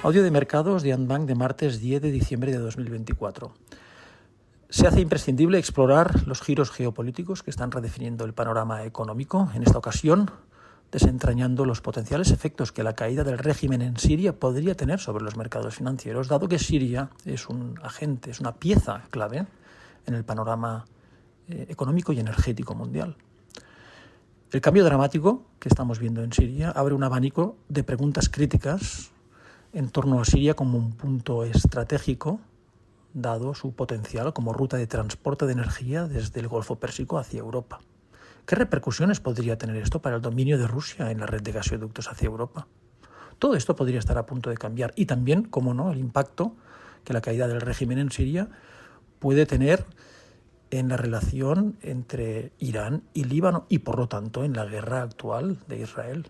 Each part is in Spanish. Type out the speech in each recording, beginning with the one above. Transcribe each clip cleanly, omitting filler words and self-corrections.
Audio de mercados de Andbank de martes 10 de diciembre de 2024. Se hace imprescindible explorar los giros geopolíticos que están redefiniendo el panorama económico, en esta ocasión desentrañando los potenciales efectos que la caída del régimen en Siria podría tener sobre los mercados financieros, dado que Siria es un agente, es una pieza clave en el panorama económico y energético mundial. El cambio dramático que estamos viendo en Siria abre un abanico de preguntas críticas en torno a Siria como un punto estratégico, dado su potencial como ruta de transporte de energía desde el Golfo Pérsico hacia Europa. ¿Qué repercusiones podría tener esto para el dominio de Rusia en la red de gasoductos hacia Europa? Todo esto podría estar a punto de cambiar y también, cómo no, el impacto que la caída del régimen en Siria puede tener en la relación entre Irán y Líbano y, por lo tanto, en la guerra actual de Israel.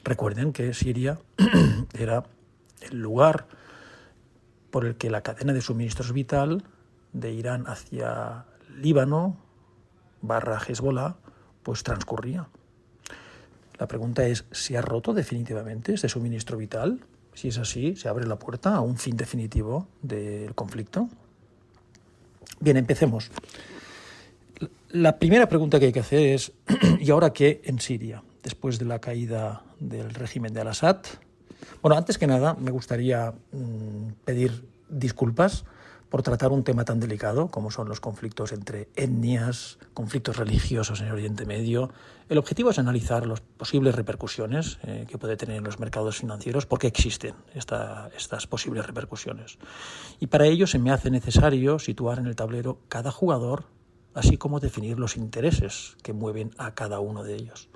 Recuerden que Siria era el lugar por el que la cadena de suministros vital de Irán hacia Líbano / Hezbollah pues transcurría. La pregunta es, ¿se ha roto definitivamente este suministro vital? Si es así, ¿se abre la puerta a un fin definitivo del conflicto? Bien, empecemos. La primera pregunta que hay que hacer es, ¿y ahora qué en Siria? Después de la caída del régimen de Al-Assad. Bueno, antes que nada, me gustaría pedir disculpas por tratar un tema tan delicado como son los conflictos entre etnias, conflictos religiosos en Oriente Medio. El objetivo es analizar las posibles repercusiones que puede tener en los mercados financieros, porque existen estas posibles repercusiones. Y para ello se me hace necesario situar en el tablero cada jugador, así como definir los intereses que mueven a cada uno de ellos.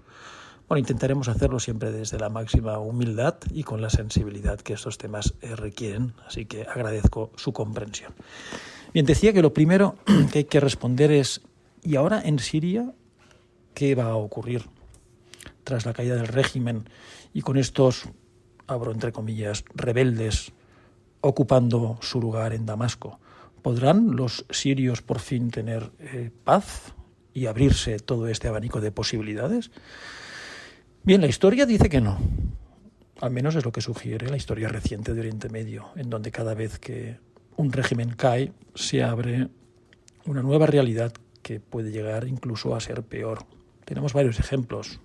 Bueno, intentaremos hacerlo siempre desde la máxima humildad y con la sensibilidad que estos temas requieren, así que agradezco su comprensión. Bien, decía que lo primero que hay que responder es, ¿y ahora en Siria qué va a ocurrir tras la caída del régimen y con estos, abro entre comillas, rebeldes ocupando su lugar en Damasco? ¿Podrán los sirios por fin tener paz y abrirse todo este abanico de posibilidades? Bien, la historia dice que no. Al menos es lo que sugiere la historia reciente de Oriente Medio, en donde cada vez que un régimen cae, se abre una nueva realidad que puede llegar incluso a ser peor. Tenemos varios ejemplos.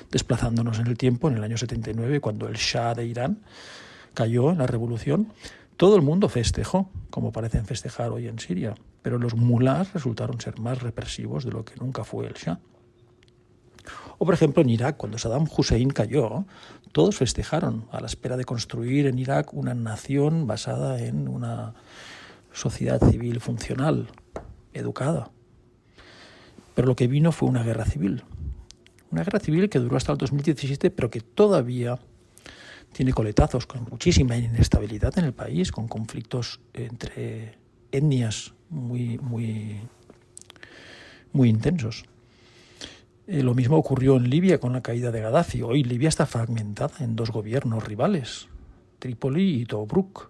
Desplazándonos en el tiempo, en el año 79, cuando el Shah de Irán cayó en la revolución, todo el mundo festejó, como parecen festejar hoy en Siria, pero los mulás resultaron ser más represivos de lo que nunca fue el Shah. O, por ejemplo, en Irak, cuando Saddam Hussein cayó, todos festejaron a la espera de construir en Irak una nación basada en una sociedad civil funcional, educada. Pero lo que vino fue una guerra civil. Una guerra civil que duró hasta el 2017, pero que todavía tiene coletazos, con muchísima inestabilidad en el país, con conflictos entre etnias muy intensos. Lo mismo ocurrió en Libia con la caída de Gaddafi. Hoy Libia está fragmentada en dos gobiernos rivales, Trípoli y Tobruk.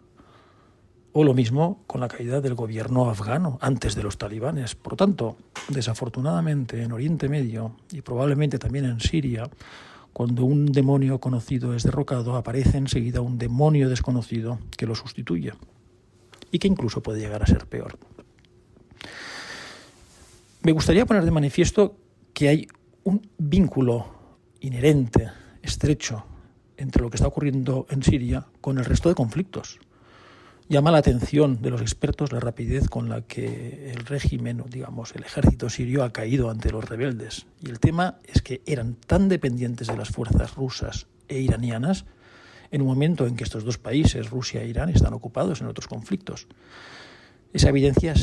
O lo mismo con la caída del gobierno afgano antes de los talibanes. Por lo tanto, desafortunadamente en Oriente Medio y probablemente también en Siria, cuando un demonio conocido es derrocado, aparece enseguida un demonio desconocido que lo sustituye y que incluso puede llegar a ser peor. Me gustaría poner de manifiesto que hay un vínculo inherente, estrecho, entre lo que está ocurriendo en Siria con el resto de conflictos. Llama la atención de los expertos la rapidez con la que el régimen, digamos, el ejército sirio ha caído ante los rebeldes. Y el tema es que eran tan dependientes de las fuerzas rusas e iranianas en un momento en que estos dos países, Rusia e Irán, están ocupados en otros conflictos. Esa evidencia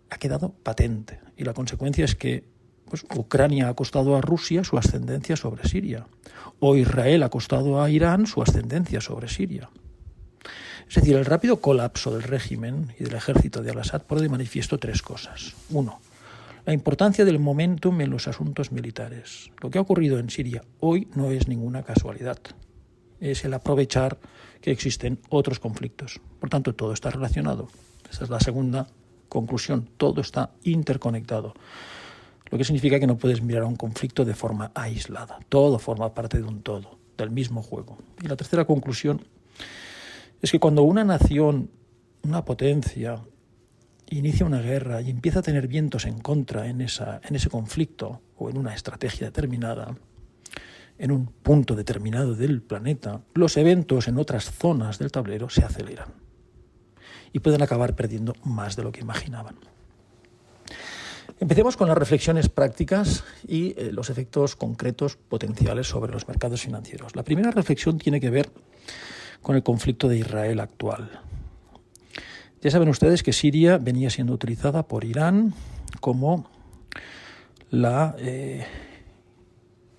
ha quedado patente y la consecuencia es que Ucrania ha costado a Rusia su ascendencia sobre Siria, o Israel ha costado a Irán su ascendencia sobre Siria. Es decir, el rápido colapso del régimen y del ejército de Al-Assad pone de manifiesto tres cosas. Uno, la importancia del momentum en los asuntos militares. Lo que ha ocurrido en Siria hoy no es ninguna casualidad. Es el aprovechar que existen otros conflictos. Por tanto, todo está relacionado. Esa es la segunda conclusión. Todo está interconectado. Lo que significa que no puedes mirar a un conflicto de forma aislada. Todo forma parte de un todo. del mismo juego. Y la tercera conclusión es que cuando una nación, una potencia, inicia una guerra y empieza a tener vientos en contra en ese conflicto o en una estrategia determinada, en un punto determinado del planeta, los eventos en otras zonas del tablero se aceleran y pueden acabar perdiendo más de lo que imaginaban. Empecemos con las reflexiones prácticas y los efectos concretos potenciales sobre los mercados financieros. La primera reflexión tiene que ver con el conflicto de Israel actual. Ya saben ustedes que Siria venía siendo utilizada por Irán como la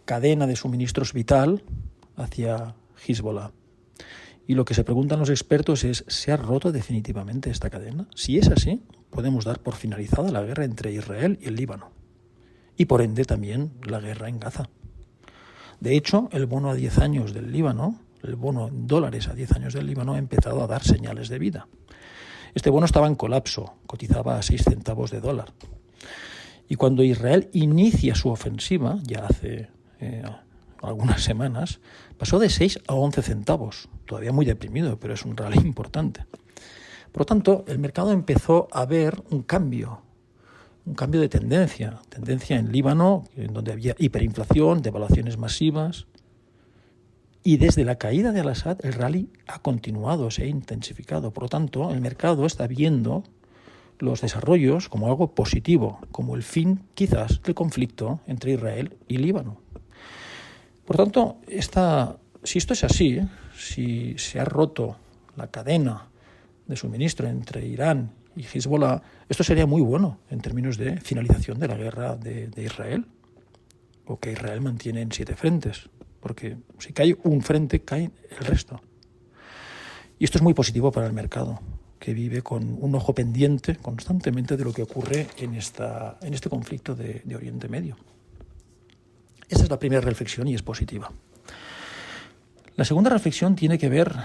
cadena de suministros vital hacia Hezbollah. Y lo que se preguntan los expertos es, ¿se ha roto definitivamente esta cadena? Si es así, podemos dar por finalizada la guerra entre Israel y el Líbano. Y por ende también la guerra en Gaza. De hecho, el bono a 10 años del Líbano, el bono en dólares a 10 años del Líbano, ha empezado a dar señales de vida. Este bono estaba en colapso, cotizaba a 6 centavos de dólar. Y cuando Israel inicia su ofensiva, ya hace algunas semanas, pasó de 6 a 11 centavos. Todavía muy deprimido, pero es un rally importante. Por lo tanto, el mercado empezó a ver un cambio de tendencia en Líbano, en donde había hiperinflación, devaluaciones masivas. Y desde la caída de Al-Assad, el rally ha continuado, se ha intensificado. Por lo tanto, el mercado está viendo los desarrollos como algo positivo, como el fin, quizás, del conflicto entre Israel y Líbano. Por tanto, si esto es así, si se ha roto la cadena de suministro entre Irán y Hezbollah, esto sería muy bueno en términos de finalización de la guerra de Israel, o que Israel mantiene en 7 frentes, porque si cae un frente, cae el resto. Y esto es muy positivo para el mercado, que vive con un ojo pendiente constantemente de lo que ocurre en este conflicto de Oriente Medio. Esa es la primera reflexión y es positiva. La segunda reflexión tiene que ver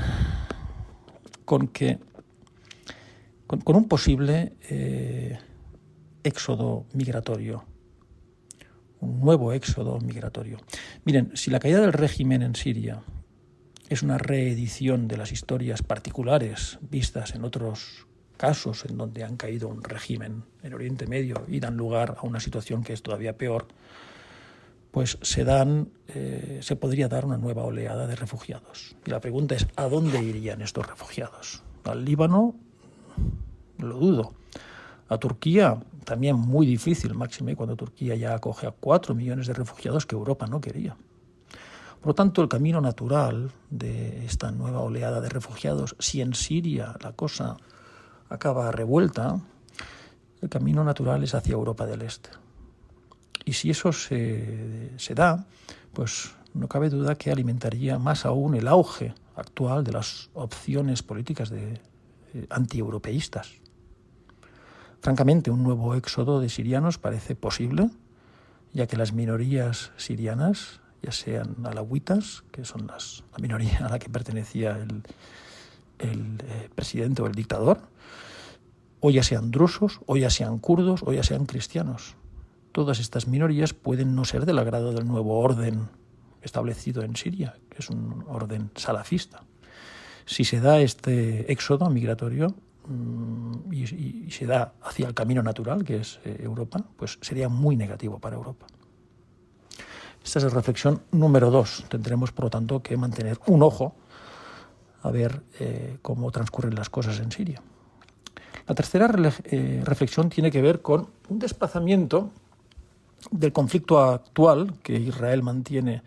con un posible éxodo migratorio, un nuevo éxodo migratorio. Miren, si la caída del régimen en Siria es una reedición de las historias particulares vistas en otros casos en donde han caído un régimen en Oriente Medio y dan lugar a una situación que es todavía peor, pues se podría dar una nueva oleada de refugiados. Y la pregunta es, ¿a dónde irían estos refugiados? ¿Al Líbano? Lo dudo. A Turquía, también muy difícil, máxime cuando Turquía ya acoge a 4 millones de refugiados que Europa no quería. Por lo tanto, el camino natural de esta nueva oleada de refugiados, si en Siria la cosa acaba revuelta, el camino natural es hacia Europa del Este. Y si eso se da, pues no cabe duda que alimentaría más aún el auge actual de las opciones políticas antieuropeístas. Francamente, un nuevo éxodo de sirianos parece posible, ya que las minorías sirianas, ya sean alawitas, que son la minoría a la que pertenecía el presidente o el dictador, o ya sean drusos, o ya sean kurdos, o ya sean cristianos. Todas estas minorías pueden no ser del agrado del nuevo orden establecido en Siria, que es un orden salafista. Si se da este éxodo migratorio y se da hacia el camino natural, que es Europa, pues sería muy negativo para Europa. Esta es la reflexión número 2. Tendremos, por lo tanto, que mantener un ojo a ver cómo transcurren las cosas en Siria. La tercera reflexión tiene que ver con un desplazamiento del conflicto actual que Israel mantiene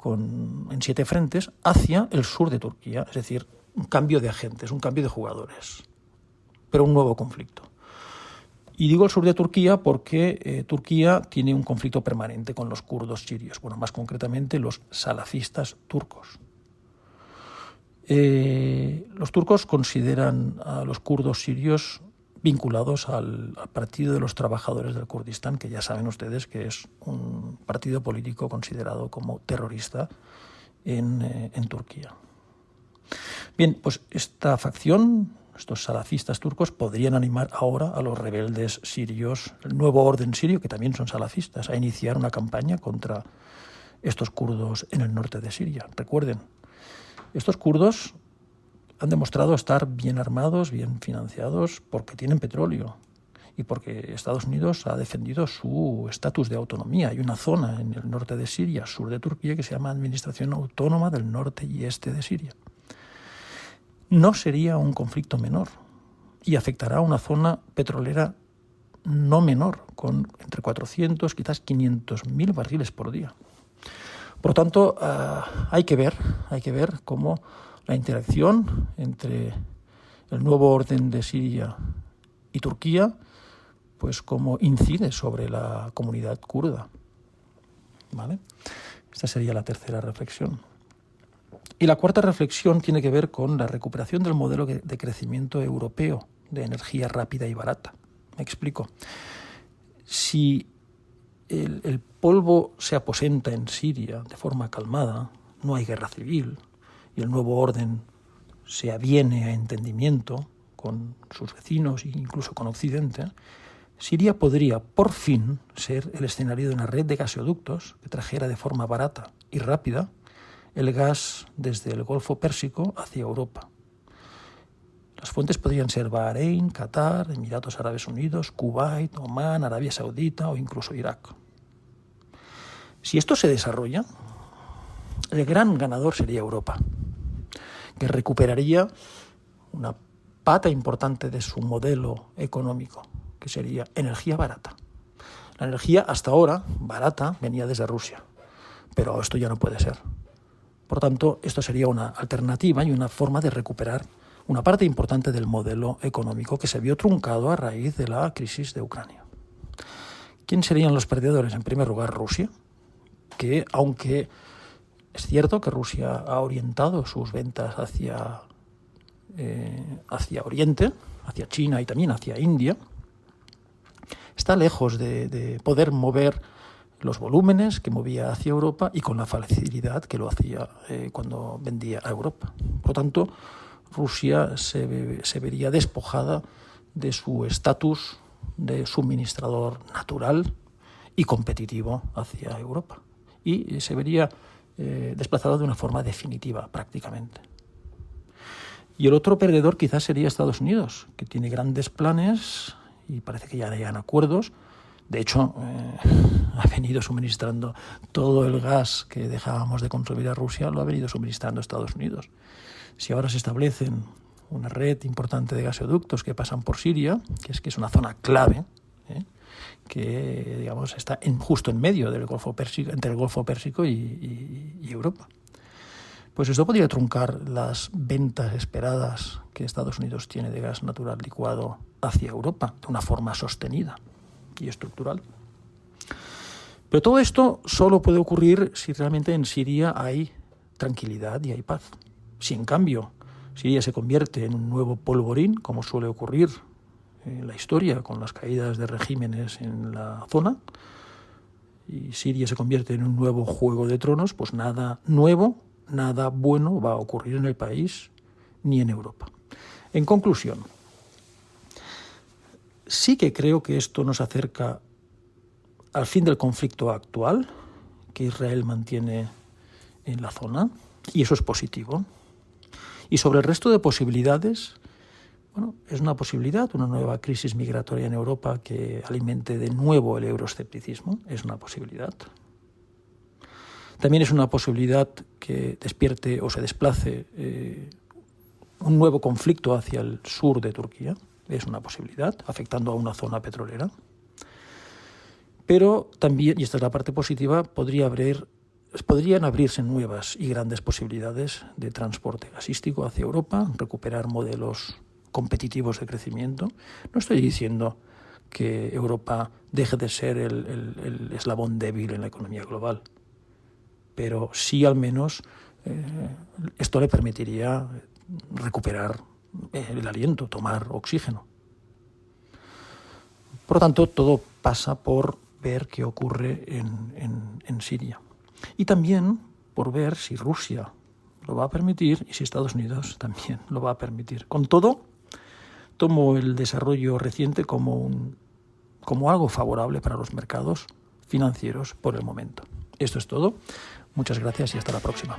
en 7 frentes hacia el sur de Turquía, es decir, un cambio de agentes, un cambio de jugadores, pero un nuevo conflicto. Y digo el sur de Turquía porque Turquía tiene un conflicto permanente con los kurdos sirios, bueno, más concretamente los salafistas turcos. Los turcos consideran a los kurdos sirios vinculados al Partido de los Trabajadores del Kurdistán, que ya saben ustedes que es un partido político considerado como terrorista en Turquía. Bien, pues esta facción, estos salafistas turcos, podrían animar ahora a los rebeldes sirios, el nuevo orden sirio, que también son salafistas, a iniciar una campaña contra estos kurdos en el norte de Siria. Recuerden, estos kurdos han demostrado estar bien armados, bien financiados, porque tienen petróleo y porque Estados Unidos ha defendido su estatus de autonomía. Hay una zona en el norte de Siria, sur de Turquía, que se llama Administración Autónoma del Norte y Este de Siria. No sería un conflicto menor y afectará a una zona petrolera no menor, con entre 400, quizás 500.000 barriles por día. Por lo tanto, hay que ver cómo la interacción entre el nuevo orden de Siria y Turquía, pues cómo incide sobre la comunidad kurda. ¿Vale? Esta sería la tercera reflexión. Y la cuarta reflexión tiene que ver con la recuperación del modelo de crecimiento europeo de energía rápida y barata. Me explico. Si el polvo se aposenta en Siria de forma calmada, no hay guerra civil y el nuevo orden se aviene a entendimiento con sus vecinos e incluso con Occidente, Siria podría por fin ser el escenario de una red de gasoductos que trajera de forma barata y rápida el gas desde el Golfo Pérsico hacia Europa. Las fuentes podrían ser Bahrein, Qatar, Emiratos Árabes Unidos, Kuwait, Omán, Arabia Saudita o incluso Irak. Si esto se desarrolla, el gran ganador sería Europa, que recuperaría una pata importante de su modelo económico, que sería energía barata. La energía hasta ahora barata venía desde Rusia, pero esto ya no puede ser. Por tanto, esto sería una alternativa y una forma de recuperar una parte importante del modelo económico que se vio truncado a raíz de la crisis de Ucrania. ¿Quién serían los perdedores? En primer lugar, Rusia, que aunque es cierto que Rusia ha orientado sus ventas hacia Oriente, hacia China y también hacia India, está lejos de poder mover los volúmenes que movía hacia Europa y con la facilidad que lo hacía cuando vendía a Europa. Por lo tanto, Rusia se vería despojada de su estatus de suministrador natural y competitivo hacia Europa. Y se vería desplazado de una forma definitiva, prácticamente. Y el otro perdedor quizás sería Estados Unidos, que tiene grandes planes y parece que ya hayan acuerdos. De hecho, ha venido suministrando todo el gas que dejábamos de consumir a Rusia, lo ha venido suministrando Estados Unidos. Si ahora se establecen una red importante de gasoductos que pasan por Siria, que es una zona clave, que digamos está justo en medio del Golfo Pérsico, entre el Golfo Pérsico y Europa, pues esto podría truncar las ventas esperadas que Estados Unidos tiene de gas natural licuado hacia Europa de una forma sostenida y estructural. Pero todo esto solo puede ocurrir si realmente en Siria hay tranquilidad y hay paz. Si en cambio Siria se convierte en un nuevo polvorín, como suele ocurrir en la historia con las caídas de regímenes en la zona, y Siria se convierte en un nuevo Juego de Tronos, pues nada nuevo, nada bueno va a ocurrir en el país ni en Europa. En conclusión, sí que creo que esto nos acerca al fin del conflicto actual que Israel mantiene en la zona, y eso es positivo. Y sobre el resto de posibilidades, bueno, es una posibilidad, una nueva crisis migratoria en Europa que alimente de nuevo el euroescepticismo, es una posibilidad. También es una posibilidad que despierte o se desplace un nuevo conflicto hacia el sur de Turquía, es una posibilidad, afectando a una zona petrolera. Pero también, y esta es la parte positiva, podrían abrirse nuevas y grandes posibilidades de transporte gasístico hacia Europa, recuperar modelos competitivos de crecimiento. No estoy diciendo que Europa deje de ser el eslabón débil en la economía global, pero sí al menos esto le permitiría recuperar el aliento, tomar oxígeno. Por lo tanto, todo pasa por ver qué ocurre en Siria. Y también por ver si Rusia lo va a permitir y si Estados Unidos también lo va a permitir. Con todo, tomo el desarrollo reciente como algo favorable para los mercados financieros por el momento. Esto es todo. Muchas gracias y hasta la próxima.